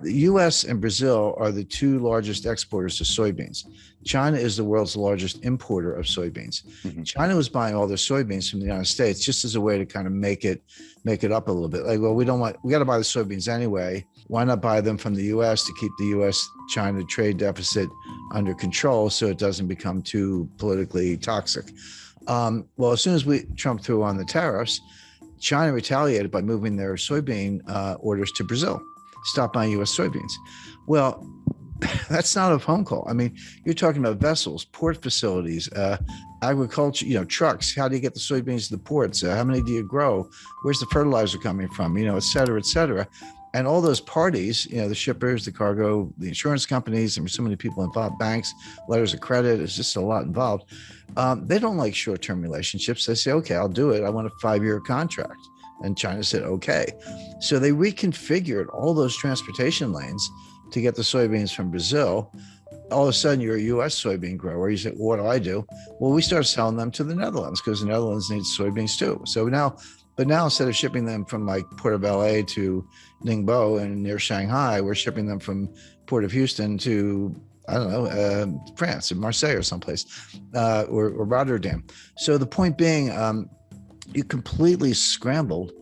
The US and Brazil are the two largest exporters of soybeans. China is the world's largest importer of soybeans. Mhm. China was buying all their soybeans from the United States just as a way to kind of make it up a little bit. Like, well, we got to buy the soybeans anyway. Why not buy them from the US to keep the US-China trade deficit under control so it doesn't become too politically toxic? Well, as soon as Trump threw on the tariffs, China retaliated by moving their soybean orders to Brazil, stop buying U.S. soybeans. Well, that's not a phone call. I mean, you're talking about vessels, port facilities, agriculture, trucks. How do you get the soybeans to the ports? How many do you grow? Where's the fertilizer coming from? Et cetera, et cetera. And all those parties, the shippers, the cargo, the insurance companies, and so many people involved, banks, letters of credit, it's just a lot involved. They don't like short-term relationships. They say, okay, I'll do it. I want a 5-year contract. And China said, okay. So they reconfigured all those transportation lanes to get the soybeans from Brazil. All of a sudden, you're a U.S. soybean grower. You say, well, what do? Well, we started selling them to the Netherlands because the Netherlands needs soybeans too. So now instead of shipping them from like Port of LA to Ningbo and near Shanghai, we're shipping them from Port of Houston to, I don't know, France, or Marseille or someplace, or Rotterdam. So the point being, you completely scrambled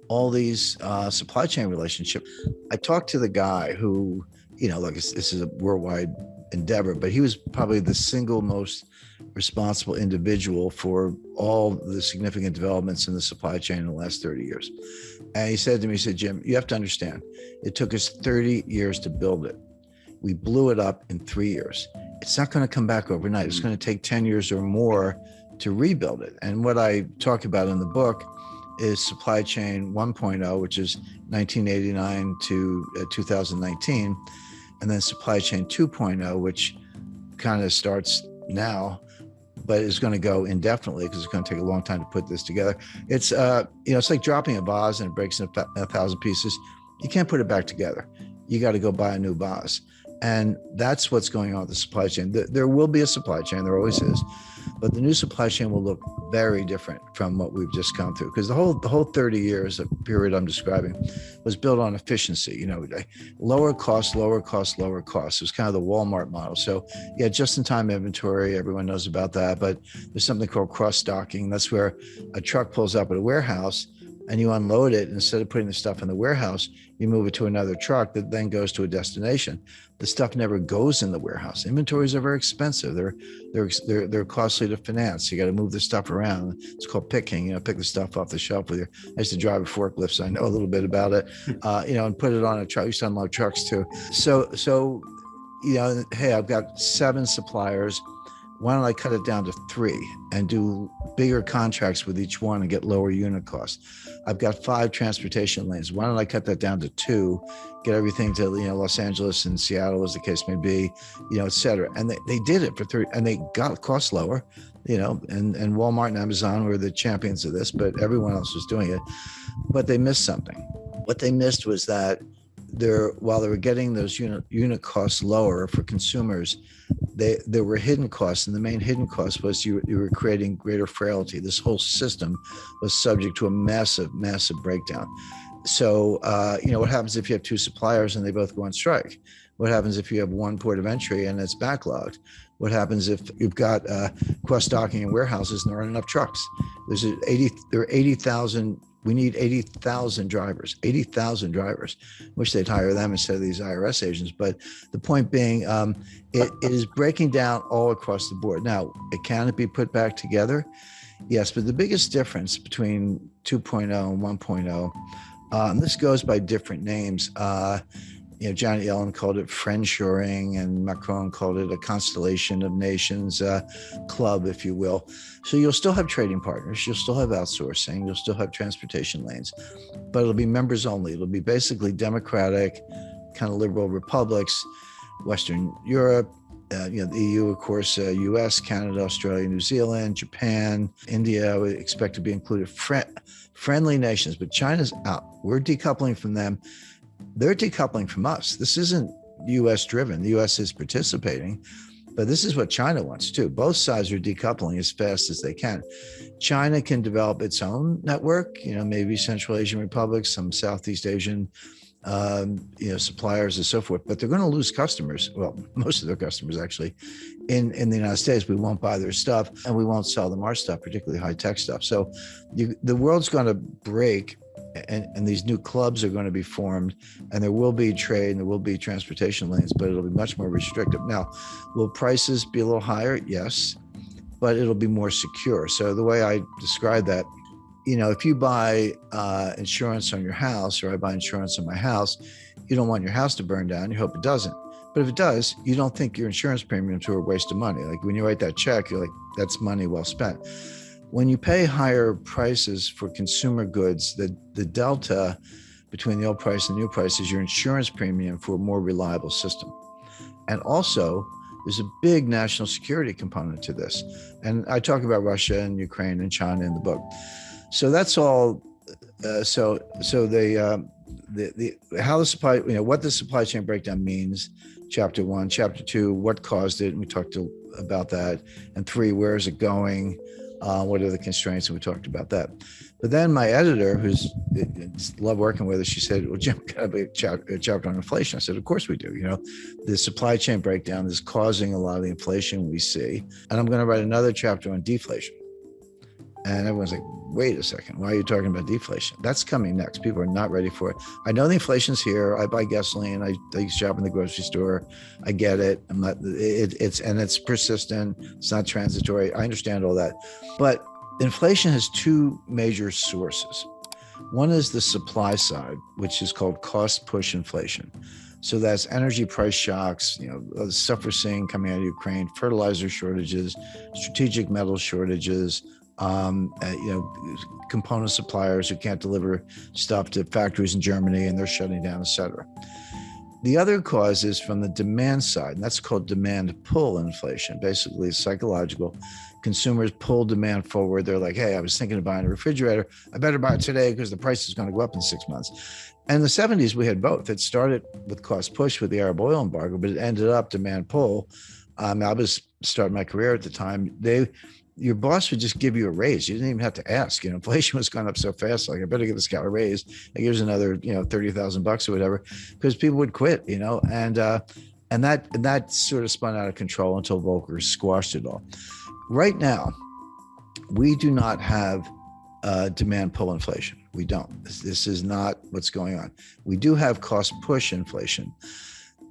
all these supply chain relationships. I talked to the guy who, look, this is a worldwide endeavor, but he was probably the single most responsible individual for all the significant developments in the supply chain in the last 30 years. And he said to me, Jim, you have to understand, it took us 30 years to build it. We blew it up in 3 years. It's not going to come back overnight. It's going to take 10 years or more to rebuild it. And what I talk about in the book is supply chain 1.0, which is 1989 to 2019, and then supply chain 2.0, which kind of starts now, but is going to go indefinitely because it's going to take a long time to put this together. It's it's like dropping a vase and it breaks in 1,000 pieces. You can't put it back together. You got to go buy a new vase. And that's what's going on with the supply chain. There will be a supply chain, there always is, but the new supply chain will look very different from what we've just gone through, because the whole 30 years of period I'm describing was built on efficiency, lower cost, lower cost, lower cost. It was kind of the Walmart model. So yeah, just-in-time inventory, everyone knows about that, but there's something called cross-stocking. That's where a truck pulls up at a warehouse and you unload it. Instead of putting the stuff in the warehouse, you move it to another truck that then goes to a destination. The stuff never goes in the warehouse. Inventories are very expensive. They're costly to finance. You got to move the stuff around. It's called picking. Pick the stuff off the shelf with your. I used to drive a forklift, so I know a little bit about it. And put it on a truck. I used to unload trucks too. So hey, I've got 7 suppliers. Why don't I cut it down to 3 and do bigger contracts with each one and get lower unit costs? I've got 5 transportation lanes. Why don't I cut that down to 2, get everything to Los Angeles and Seattle, as the case may be, et cetera. And they did it for 3, and they got costs lower, and Walmart and Amazon were the champions of this, but everyone else was doing it. But they missed something. What they missed was that while they were getting those unit costs lower for consumers, there were hidden costs, and the main hidden cost was you were creating greater frailty. This whole system was subject to a massive breakdown. So what happens if you have 2 suppliers and they both go on strike? What happens if you have one port of entry and it's backlogged? What happens if you've got cross-docking in warehouses and there aren't enough trucks? There are 80,000. We need 80,000 drivers, Wish they'd hire them instead of these IRS agents. But the point being, it is breaking down all across the board. Now, can it be put back together? Yes, but the biggest difference between 2.0 and 1.0, and this goes by different names. Janet Yellen called it friendshoring, and Macron called it a constellation of nations club, if you will. So you'll still have trading partners, you'll still have outsourcing, you'll still have transportation lanes, but it'll be members only. It'll be basically democratic, kind of liberal republics, Western Europe, the EU, of course, US, Canada, Australia, New Zealand, Japan, India, I would expect to be included. Friendly nations, but China's out. We're decoupling from them. They're decoupling from us. This isn't U.S. driven. The U.S. is participating, but this is what China wants too. Both sides are decoupling as fast as they can. China can develop its own network, maybe Central Asian republics, some Southeast Asian suppliers and so forth, but they're going to lose customers. Well, most of their customers actually in the United States. We won't buy their stuff and we won't sell them our stuff, particularly high tech stuff. So the world's going to break, and these new clubs are going to be formed, and there will be trade and there will be transportation lanes, but it'll be much more restrictive. Now, will prices be a little higher? Yes, but it'll be more secure. So the way I describe that, if you buy insurance on your house, or I buy insurance on my house, you don't want your house to burn down. You hope it doesn't. But if it does, you don't think your insurance premiums are a waste of money. Like when you write that check, you're like, that's money well spent. When you pay higher prices for consumer goods, the delta between the old price and the new price is your insurance premium for a more reliable system. And also, there's a big national security component to this. And I talk about Russia and Ukraine and China in the book. So that's all. So how the supply, what the supply chain breakdown means, chapter 1, chapter 2, what caused it, and we talked about that, and 3, where is it going, what are the constraints, and we talked about that. But then my editor, who's love working with us, she said, well, Jim, got to be a chapter on inflation. I said, of course we do. The supply chain breakdown is causing a lot of the inflation we see, and I'm going to write another chapter on deflation. And everyone's like, wait a second, why are you talking about deflation? That's coming next. People are not ready for it. I know the inflation's here. I buy gasoline. I shop in the grocery store. I get it. It's persistent. It's not transitory. I understand all that. But inflation has 2 major sources. One is the supply side, which is called cost push inflation. So that's energy price shocks, the stuff we're seeing coming out of Ukraine, fertilizer shortages, strategic metal shortages, component suppliers who can't deliver stuff to factories in Germany and they're shutting down, et cetera. The other cause is from the demand side, and that's called demand pull inflation. Basically, it's psychological. Consumers pull demand forward. They're like, hey, I was thinking of buying a refrigerator. I better buy it today because the price is going to go up in 6 months. And in the 70s, we had both. It started with cost push with the Arab oil embargo, but it ended up demand pull. I was starting my career at the time. Your boss would just give you a raise. You didn't even have to ask. Inflation was going up so fast. Like, I better give this guy a raise. Like, here's another, $30,000 or whatever, because people would quit. And that sort of spun out of control until Volcker squashed it all. Right now, we do not have demand pull inflation. We don't. This is not what's going on. We do have cost push inflation.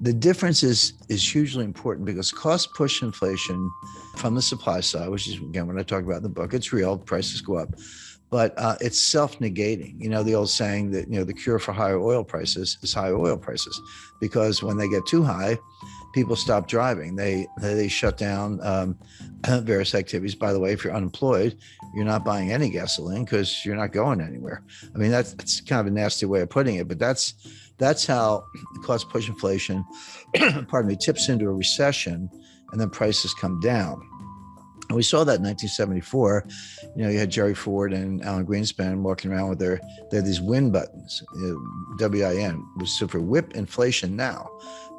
The difference is hugely important because cost push inflation from the supply side, which is, again, when I talk about in the book, it's real, prices go up, but it's self-negating. The old saying that, the cure for higher oil prices is higher oil prices, because when they get too high, people stop driving. They shut down various activities. By the way, if you're unemployed, you're not buying any gasoline because you're not going anywhere. I mean, that's kind of a nasty way of putting it, but that's how cost push inflation, tips into a recession, and then prices come down. And we saw that in 1974. You had Jerry Ford and Alan Greenspan walking around with they had these win buttons, WIN, was so for whip inflation now,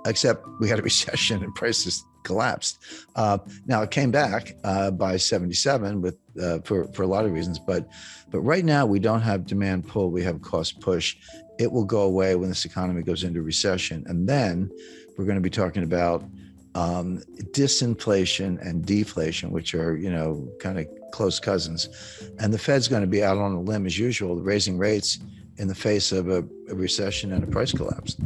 except we had a recession and prices collapsed. Now it came back by 77 with for a lot of reasons, but right now we don't have demand pull, we have cost push. It will go away when this economy goes into recession, and then we're going to be talking about disinflation and deflation, which are kind of close cousins. And the Fed's going to be out on a limb as usual, raising rates in the face of a recession and a price collapse.